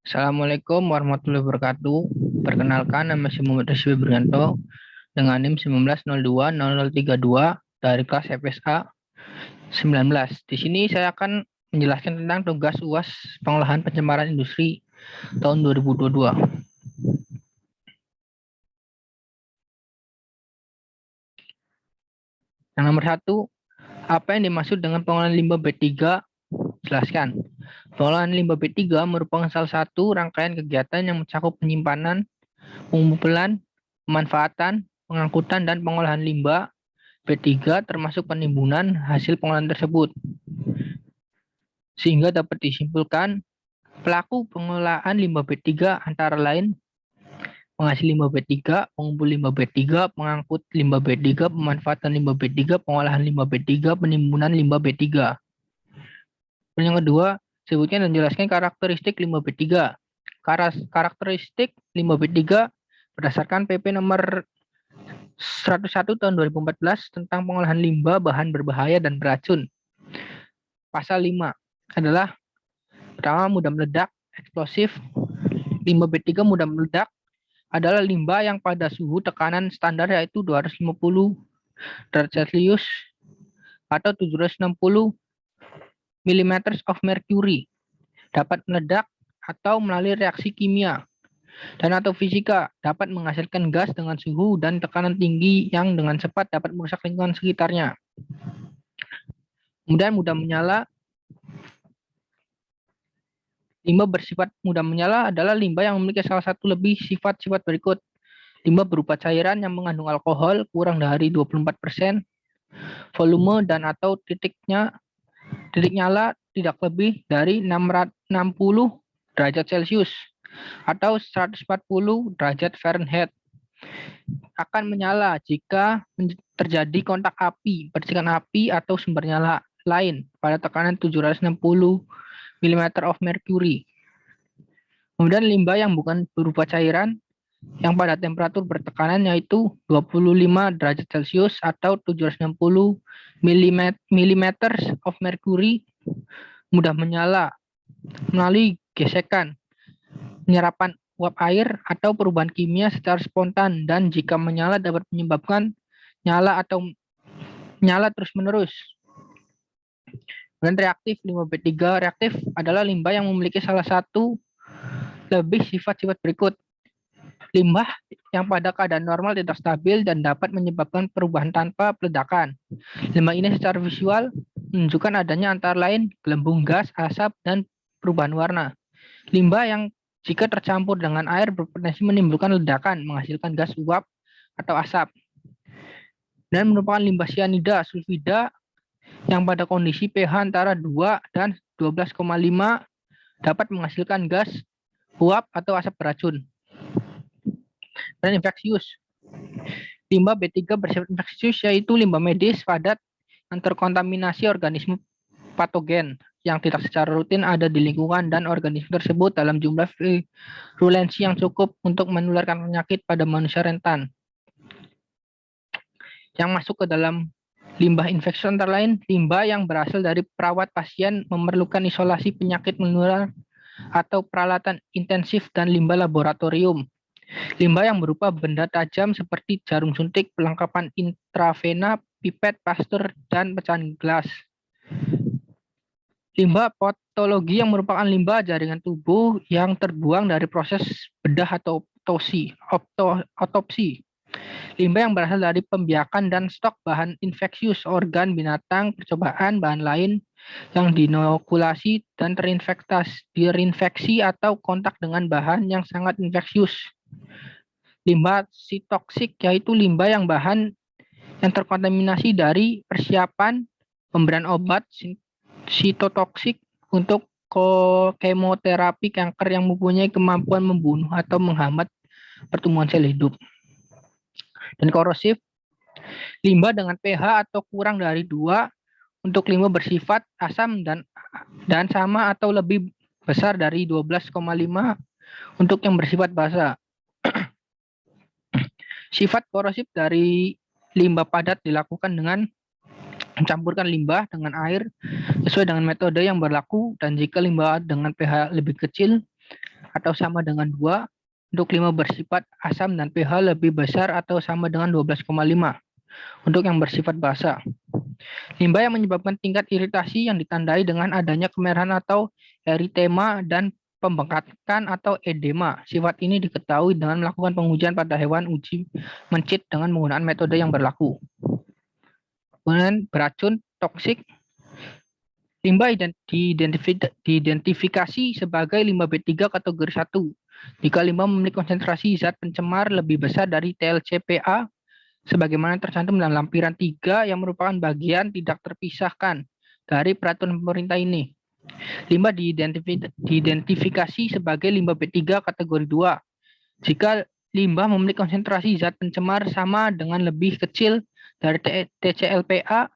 Assalamualaikum warahmatullahi wabarakatuh. Perkenalkan, nama saya Muhammad Rizwi Brianto dengan NIM 19020032 dari kelas FSA 19. Di sini saya akan menjelaskan tentang tugas UAS pengolahan pencemaran industri tahun 2022. Yang nomor 1, apa yang dimaksud dengan pengolahan limbah B3? Jelaskan. Pengolahan limbah B3 merupakan salah satu rangkaian kegiatan yang mencakup penyimpanan, pengumpulan, pemanfaatan, pengangkutan, dan pengolahan limbah B3 termasuk penimbunan hasil pengolahan tersebut. Sehingga dapat disimpulkan pelaku pengolahan limbah B3 antara lain penghasil limbah B3, pengumpul limbah B3, pengangkut limbah B3, pemanfaatan limbah B3, pengolahan limbah B3, penimbunan limbah B3. Yang kedua, sebutkan dan jelaskan karakteristik limbah B3. Karakteristik limbah B3 berdasarkan PP nomor 101 tahun 2014 tentang pengolahan limbah bahan berbahaya dan beracun. Pasal 5 adalah pertama, mudah meledak, eksplosif. Limbah B3 mudah meledak adalah limbah yang pada suhu tekanan standar yaitu 250 derajat Celcius atau 760 mm of mercury dapat meledak atau melalui reaksi kimia dan atau fisika dapat menghasilkan gas dengan suhu dan tekanan tinggi yang dengan cepat dapat merusak lingkungan sekitarnya. Kemudian mudah menyala. Limbah bersifat mudah menyala adalah limbah yang memiliki salah satu lebih sifat-sifat berikut. Limbah berupa cairan yang mengandung alkohol kurang dari 24%, volume dan atau titik nyala tidak lebih dari 60 derajat Celcius atau 140 derajat Fahrenheit. Akan menyala jika terjadi kontak api, percikan api atau sumber nyala lain pada tekanan 760 mm of mercury. Kemudian limbah yang bukan berupa cairan yang pada temperatur bertekanan yaitu 25 derajat Celcius atau 760 mm of mercury mudah menyala melalui gesekan, penyerapan uap air atau perubahan kimia secara spontan dan jika menyala dapat menyebabkan nyala terus-menerus. Dan reaktif limbah B3 reaktif adalah limbah yang memiliki salah satu lebih sifat-sifat berikut. Limbah yang pada keadaan normal tidak stabil dan dapat menyebabkan perubahan tanpa peledakan. Limbah ini secara visual menunjukkan adanya antara lain gelembung gas, asap, dan perubahan warna. Limbah yang jika tercampur dengan air berpotensi menimbulkan ledakan, menghasilkan gas uap atau asap. Dan merupakan limbah sianida, sulfida yang pada kondisi pH antara 2 dan 12,5 dapat menghasilkan gas uap atau asap beracun. Dan infeksius. Limbah B3 bersifat infeksius yaitu limbah medis padat yang terkontaminasi organisme patogen yang tidak secara rutin ada di lingkungan dan organisme tersebut dalam jumlah virulensi yang cukup untuk menularkan penyakit pada manusia rentan. Yang masuk ke dalam limbah infeksius antara lain limbah yang berasal dari perawat pasien memerlukan isolasi penyakit menular atau peralatan intensif dan limbah laboratorium. Limbah yang berupa benda tajam seperti jarum suntik, perlengkapan intravena, pipet, pasteur, dan pecahan gelas. Limbah patologi yang merupakan limbah jaringan tubuh yang terbuang dari proses bedah atau otopsi. Limbah yang berasal dari pembiakan dan stok bahan infeksius organ binatang, percobaan bahan lain yang dinokulasi dan terinfeksi atau kontak dengan bahan yang sangat infeksius. Limbah sitoksik yaitu limbah yang bahan yang terkontaminasi dari persiapan pemberian obat sitotoksik untuk kemoterapi kanker yang mempunyai kemampuan membunuh atau menghambat pertumbuhan sel hidup. Dan korosif, limbah dengan pH atau kurang dari 2 untuk limbah bersifat asam dan sama atau lebih besar dari 12,5 untuk yang bersifat basa. Sifat korosif dari limbah padat dilakukan dengan mencampurkan limbah dengan air sesuai dengan metode yang berlaku dan jika limbah dengan pH lebih kecil atau sama dengan 2. Untuk limbah bersifat asam dan pH lebih besar atau sama dengan 12,5. Untuk yang bersifat basa. Limbah yang menyebabkan tingkat iritasi yang ditandai dengan adanya kemerahan atau eritema dan pembengkakan atau edema. Sifat ini diketahui dengan melakukan pengujian pada hewan uji mencit dengan menggunakan metode yang berlaku. Kemudian beracun, toksik. Limbah diidentifikasi sebagai limbah B3 kategori 1. Jika limbah memiliki konsentrasi zat pencemar lebih besar dari TLCPA, sebagaimana tercantum dalam lampiran 3 yang merupakan bagian tidak terpisahkan dari peraturan pemerintah ini. Limbah diidentifikasi sebagai limbah B3 kategori 2. Jika limbah memiliki konsentrasi zat pencemar sama dengan lebih kecil dari TCLPA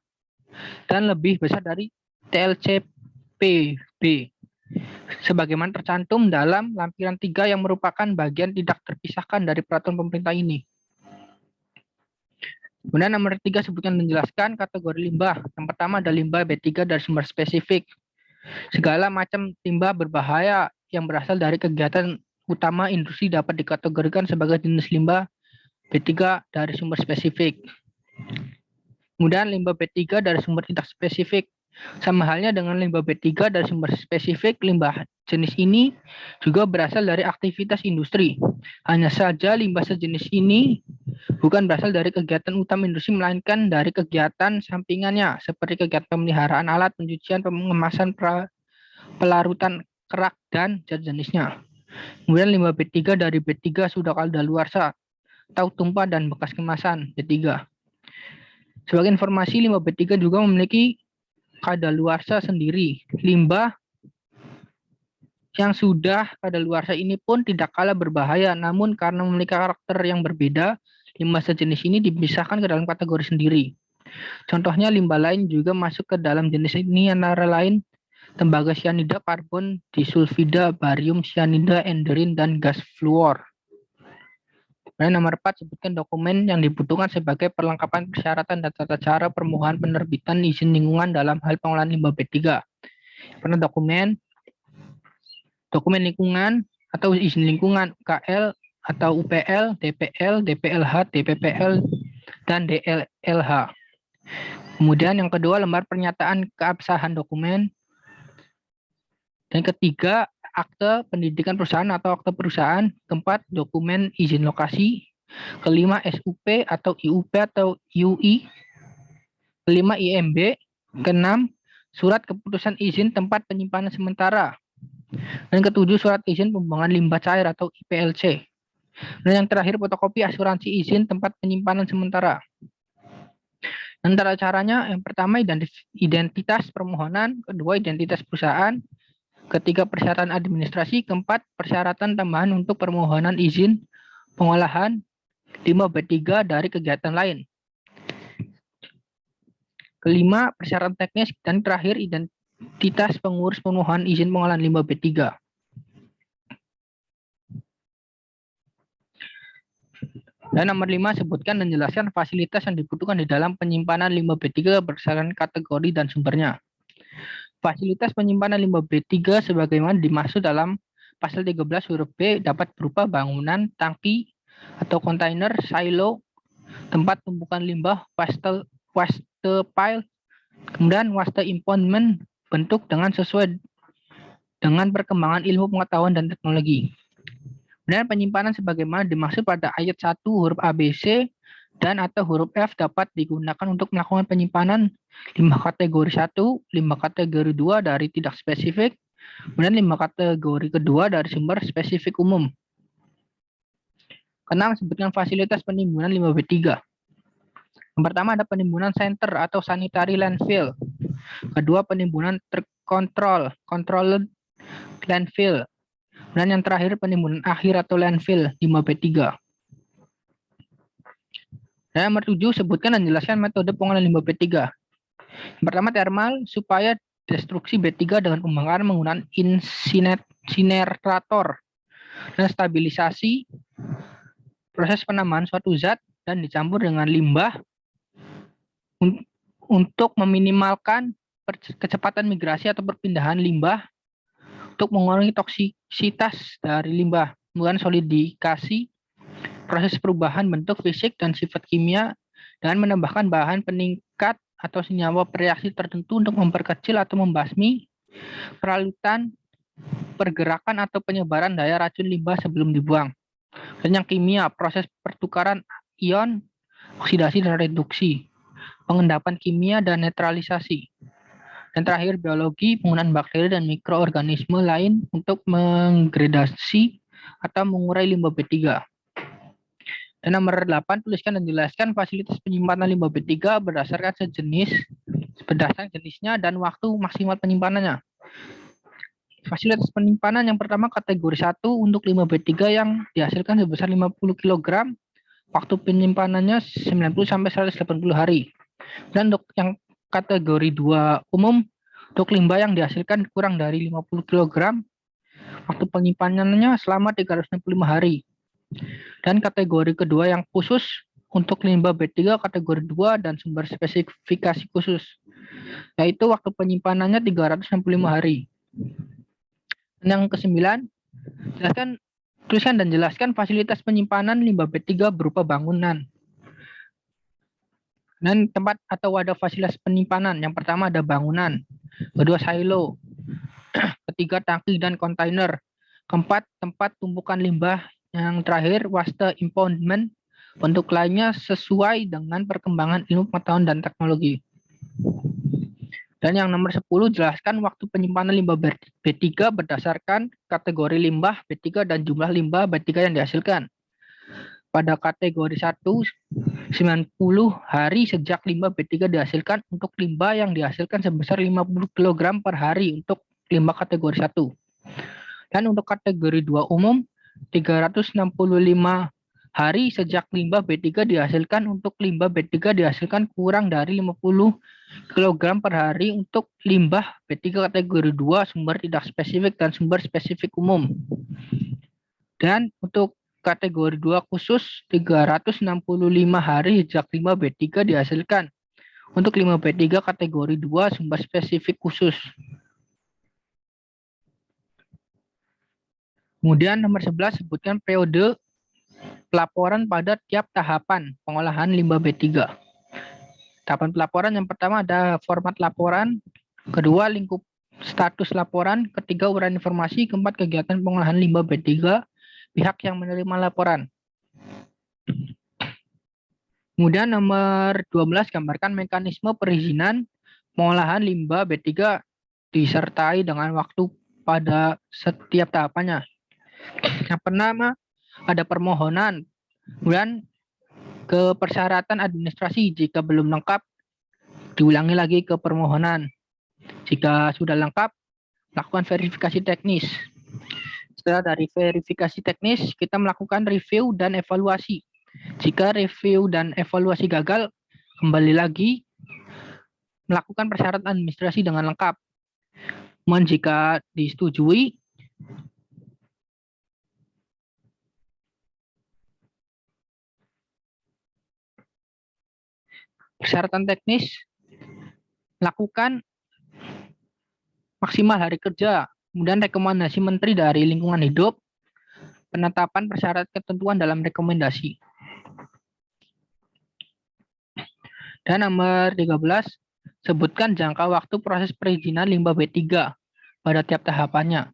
dan lebih besar dari TLCPB, sebagaimana tercantum dalam lampiran 3 yang merupakan bagian tidak terpisahkan dari peraturan pemerintah ini. Kemudian nomor 3 sebutkan dan jelaskan kategori limbah. Yang pertama ada limbah B3 dari sumber spesifik. Segala macam limbah berbahaya yang berasal dari kegiatan utama industri dapat dikategorikan sebagai jenis limbah B3 dari sumber spesifik. Kemudian limbah B3 dari sumber tidak spesifik. Sama halnya dengan limbah B3 dari sumber spesifik, limbah jenis ini juga berasal dari aktivitas industri. Hanya saja limbah sejenis ini bukan berasal dari kegiatan utama industri, melainkan dari kegiatan sampingannya, seperti kegiatan pemeliharaan alat, pencucian, pengemasan, pelarutan kerak, dan zat jenisnya. Kemudian limbah B3 dari B3 sudah kadaluarsa, tahu tumpah, dan bekas kemasan B3. Sebagai informasi, limbah B3 juga memiliki kadaluarsa sendiri. Limbah yang sudah kadaluarsa ini pun tidak kalah berbahaya, namun karena memiliki karakter yang berbeda, limbah sejenis ini dipisahkan ke dalam kategori sendiri. Contohnya limbah lain juga masuk ke dalam jenis ini, antara lain tembaga sianida, karbon disulfida, barium sianida, enderin, dan gas fluor. Kemudian nomor 4, sebutkan dokumen yang dibutuhkan sebagai perlengkapan persyaratan dan tata cara permohonan penerbitan izin lingkungan dalam hal pengelolaan limbah B3. Karena dokumen lingkungan atau izin lingkungan UKL atau UPL, DPL, DPLH, DPPL, dan DLLH. Kemudian yang kedua, lembar pernyataan keabsahan dokumen. Dan ketiga, akte pendidikan perusahaan atau akte perusahaan. Keempat, dokumen izin lokasi. Kelima, SUP atau IUP atau UI. Kelima, IMB. Keenam, surat keputusan izin tempat penyimpanan sementara. Dan ketujuh, surat izin pembuangan limbah cair atau IPLC. Dan yang terakhir, fotokopi asuransi izin tempat penyimpanan sementara. Antara caranya, yang pertama identitas permohonan, kedua identitas perusahaan, ketiga persyaratan administrasi, keempat persyaratan tambahan untuk permohonan izin pengolahan limbah B3 dari kegiatan lain. Kelima, persyaratan teknis, dan terakhir identitas pengurus permohonan izin pengolahan limbah B3. Dan nomor 5, sebutkan dan jelaskan fasilitas yang dibutuhkan di dalam penyimpanan limbah B3 berdasarkan kategori dan sumbernya. Fasilitas penyimpanan limbah B3 sebagaimana dimaksud dalam pasal 13 huruf B dapat berupa bangunan, tangki atau kontainer, silo, tempat tumpukan limbah, waste pile, kemudian waste impoundment, bentuk dengan sesuai dengan perkembangan ilmu pengetahuan dan teknologi. Kemudian penyimpanan sebagaimana dimaksud pada ayat 1 huruf ABC dan atau huruf F dapat digunakan untuk melakukan penyimpanan limbah kategori 1, limbah kategori 2 dari tidak spesifik, kemudian limbah kategori kedua dari sumber spesifik umum. Keenam, sebutkan fasilitas penimbunan limbah B3. Yang pertama ada penimbunan center atau sanitary landfill. Kedua, penimbunan terkontrol, controlled landfill. Dan yang terakhir, penimbunan akhir atau landfill limbah B3. Dan nomor 7, sebutkan dan jelaskan metode pengolahan limbah B3. Yang pertama, thermal, supaya destruksi B3 dengan pembakaran menggunakan insinerator. Dan stabilisasi, proses penambahan suatu zat dan dicampur dengan limbah untuk meminimalkan kecepatan migrasi atau perpindahan limbah untuk mengurangi toksisitas dari limbah, kemudian solidifikasi, proses perubahan bentuk fisik dan sifat kimia, dan menambahkan bahan peningkat atau senyawa bereaksi tertentu untuk memperkecil atau membasmi peralutan, pergerakan atau penyebaran daya racun limbah sebelum dibuang. Dan yang kimia, proses pertukaran ion, oksidasi dan reduksi, pengendapan kimia dan netralisasi. Dan terakhir biologi, penggunaan bakteri dan mikroorganisme lain untuk menggradasi atau mengurai limbah B3. Dan nomor 8, tuliskan dan jelaskan fasilitas penyimpanan limbah B3 berdasarkan jenisnya dan waktu maksimal penyimpanannya. Fasilitas penyimpanan yang pertama kategori 1 untuk limbah B3 yang dihasilkan sebesar 50 kg, waktu penyimpanannya 90 sampai 180 hari. Dan untuk yang kategori 2 umum untuk limbah yang dihasilkan kurang dari 50 kg, waktu penyimpanannya selama 365 hari. Dan kategori kedua yang khusus untuk limbah B3 kategori 2 dan sumber spesifikasi khusus, yaitu waktu penyimpanannya 365 hari. Dan yang ke-9, tuliskan dan jelaskan fasilitas penyimpanan limbah B3 berupa bangunan dan tempat atau wadah fasilitas penyimpanan. Yang pertama ada bangunan, kedua silo, ketiga tangki dan kontainer, keempat tempat tumpukan limbah, yang terakhir waste impoundment. Bentuk lainnya sesuai dengan perkembangan ilmu pengetahuan dan teknologi. Dan yang nomor 10, jelaskan waktu penyimpanan limbah B3 berdasarkan kategori limbah B3 dan jumlah limbah B3 yang dihasilkan. Pada kategori 1, 90 hari sejak limbah B3 dihasilkan untuk limbah yang dihasilkan sebesar 50 kg per hari untuk limbah kategori 1. Dan untuk kategori 2 umum, 365 hari sejak limbah B3 dihasilkan untuk limbah B3 dihasilkan kurang dari 50 kg per hari untuk limbah B3 kategori 2 sumber tidak spesifik dan sumber spesifik umum. Dan untuk kategori 2 khusus 365 hari sejak limbah B3 dihasilkan untuk limbah B3 kategori 2 sumber spesifik khusus. Kemudian nomor 11, sebutkan periode pelaporan pada tiap tahapan pengolahan limbah B3. Tahapan pelaporan yang pertama ada format laporan, kedua lingkup status laporan, ketiga uraian informasi, keempat kegiatan pengolahan limbah B3, pihak yang menerima laporan. Kemudian nomor 12, gambarkan mekanisme perizinan pengolahan limbah B3 disertai dengan waktu pada setiap tahapannya. Yang pertama ada permohonan, kemudian ke persyaratan administrasi. Jika belum lengkap, diulangi lagi ke permohonan. Jika sudah lengkap, lakukan verifikasi teknis. Setelah dari verifikasi teknis, kita melakukan review dan evaluasi. Jika review dan evaluasi gagal, kembali lagi melakukan persyaratan administrasi dengan lengkap. Namun jika disetujui, persyaratan teknis, lakukan maksimal hari kerja, kemudian rekomendasi Menteri dari Lingkungan Hidup, penetapan persyarat ketentuan dalam rekomendasi. Dan nomor 13, sebutkan jangka waktu proses perizinan limbah B3 pada tiap tahapannya.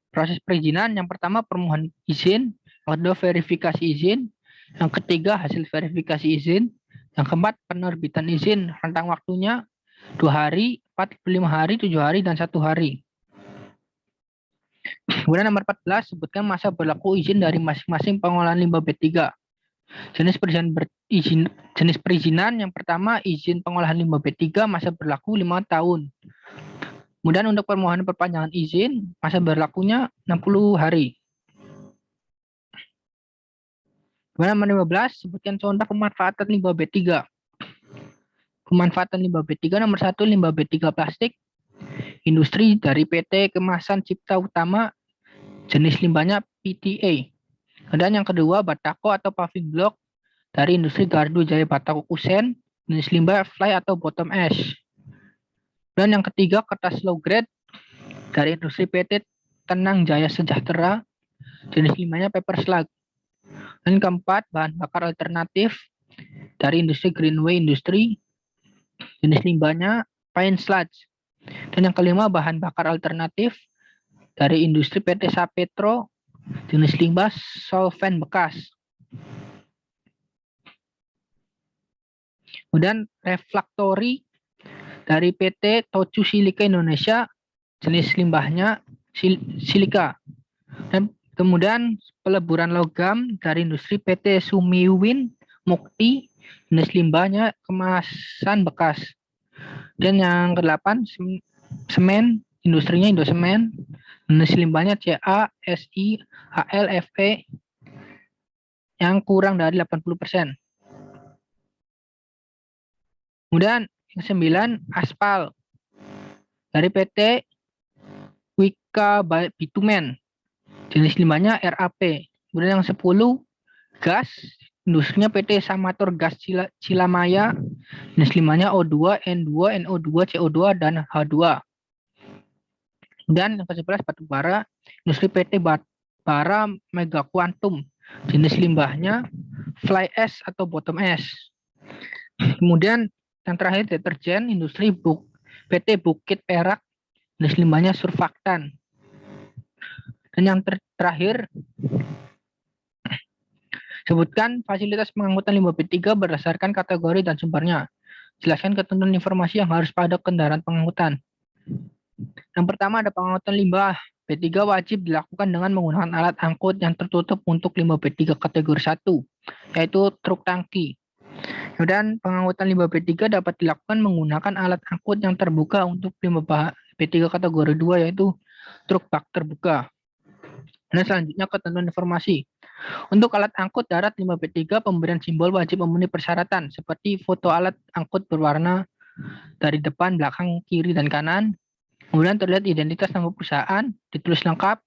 Proses perizinan yang pertama permohonan izin, yang kedua verifikasi izin, yang ketiga hasil verifikasi izin, yang keempat penerbitan izin, rentang waktunya 2 hari, 45 hari, 7 hari, dan 1 hari. Kemudian nomor 14, sebutkan masa berlaku izin dari masing-masing pengolahan limbah B3. Jenis perizinan yang pertama izin pengolahan limbah B3 masa berlaku 5 tahun. Kemudian untuk permohonan perpanjangan izin masa berlakunya 60 hari. Kemudian nomor 15, sebutkan contoh pemanfaatan limbah B3. Pemanfaatan limbah B3 nomor 1, limbah B3 plastik. Industri dari PT Kemasan Cipta Utama, jenis limbahnya PTA. Dan yang kedua, batako atau paving block dari industri Gardu Jaya Batako Kusen, jenis limbah fly atau bottom ash. Dan yang ketiga, kertas low grade Dari industri PT Tenang Jaya Sejahtera, jenis limbahnya paper slug. Dan keempat, bahan bakar alternatif dari industri Greenway Industry, jenis limbahnya pine sludge. Dan yang kelima, bahan bakar alternatif dari industri PT Sapetro, jenis limbah solvent bekas. Kemudian refraktori dari PT Tocu Silika Indonesia, jenis limbahnya silika. Dan kemudian peleburan logam dari industri PT Sumiwin Mukti, jenis limbahnya kemasan bekas. Dan yang ke-8, semen, industrinya Indosemen, jenis limbahnya CA, SI, HL, FE yang kurang dari 80%. Kemudian yang 9, aspal dari PT Wika Bitumen, jenis limbahnya RAP. Kemudian yang 10, gas, industrinya PT Samator Gas Cilamaya, jenis limbahnya O2, N2, NO2, CO2, dan H2. Dan yang ke-11, batu bara, industri PT Bara Mega Quantum, jenis limbahnya fly ash atau bottom ash. Kemudian yang terakhir, deterjen, industri PT Bukit Perak, jenis limbahnya surfaktan. Dan yang terakhir, sebutkan fasilitas pengangkutan limbah B3 berdasarkan kategori dan sumbernya. Jelaskan ketentuan informasi yang harus pada kendaraan pengangkutan. Yang pertama, ada pengangkutan limbah B3 wajib dilakukan dengan menggunakan alat angkut yang tertutup untuk limbah B3 kategori 1, yaitu truk tangki. Kemudian pengangkutan limbah B3 dapat dilakukan menggunakan alat angkut yang terbuka untuk limbah B3 kategori 2, yaitu truk bak terbuka. Dan selanjutnya ketentuan informasi. Untuk alat angkut darat limbah B3, pemberian simbol wajib memenuhi persyaratan seperti foto alat angkut berwarna dari depan, belakang, kiri, dan kanan. Kemudian terlihat identitas nama perusahaan, ditulis lengkap,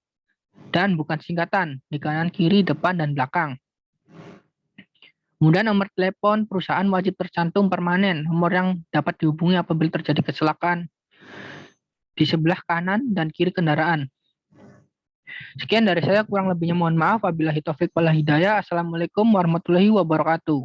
dan bukan singkatan di kanan, kiri, depan, dan belakang. Kemudian nomor telepon perusahaan wajib tercantum permanen, nomor yang dapat dihubungi apabila terjadi kecelakaan di sebelah kanan dan kiri kendaraan. Sekian dari saya, kurang lebihnya mohon maaf. Wabillahi taufik wal hidayah. Assalamualaikum warahmatullahi wabarakatuh.